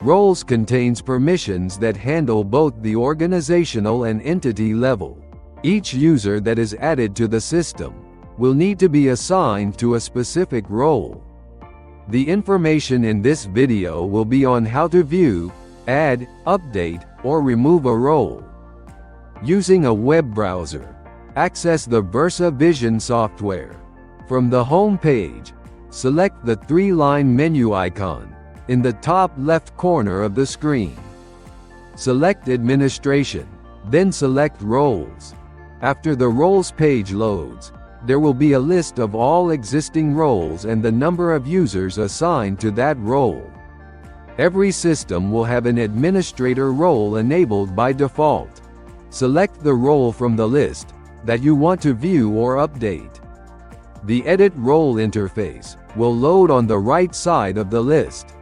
Roles contains permissions that handle both the organizational and entity level. Each user that is added to the system will need to be assigned to a specific role. The information in this video will be on how to view, add, update, or remove a role. Using a web browser, access the VersaVision software. From the home page, select the three-line menu icon in the top left corner of the screen. Select Administration, then select Roles. After the Roles page loads, there will be a list of all existing roles and the number of users assigned to that role. Every system will have an administrator role enabled by default. Select the role from the list that you want to view or update. The Edit Role interface will load on the right side of the list.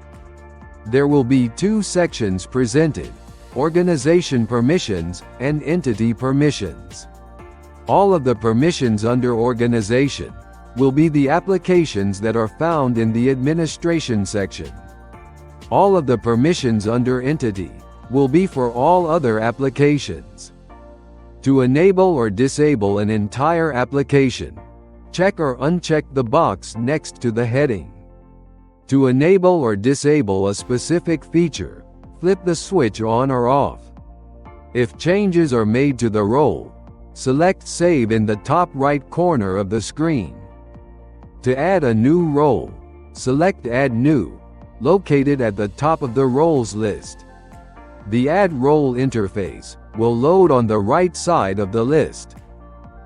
There will be two sections presented: Organization Permissions and Entity Permissions. All of the permissions under Organization will be the applications that are found in the Administration section. All of the permissions under Entity will be for all other applications. To enable or disable an entire application, check or uncheck the box next to the heading. To enable or disable a specific feature, flip the switch on or off. If changes are made to the role, select Save in the top right corner of the screen. To add a new role, select Add New, located at the top of the roles list. The Add Role interface will load on the right side of the list.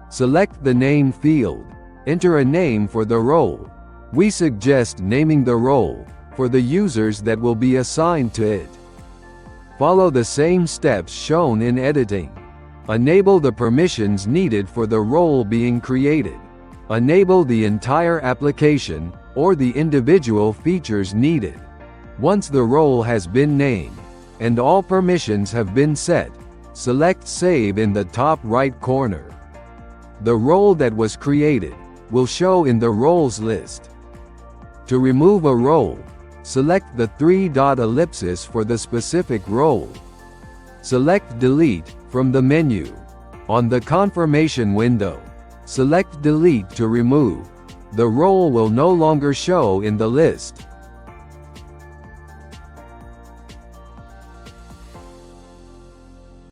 Select the Name field. Enter a name for the role. We suggest naming the role for the users that will be assigned to it. Follow the same steps shown in editing. Enable the permissions needed for the role being created. Enable the entire application or the individual features needed. Once the role has been named and all permissions have been set, select Save in the top right corner. The role that was created will show in the roles list. To remove a role, select the three-dot ellipsis for the specific role. Select Delete from the menu. On the confirmation window, select Delete to remove. The role will no longer show in the list.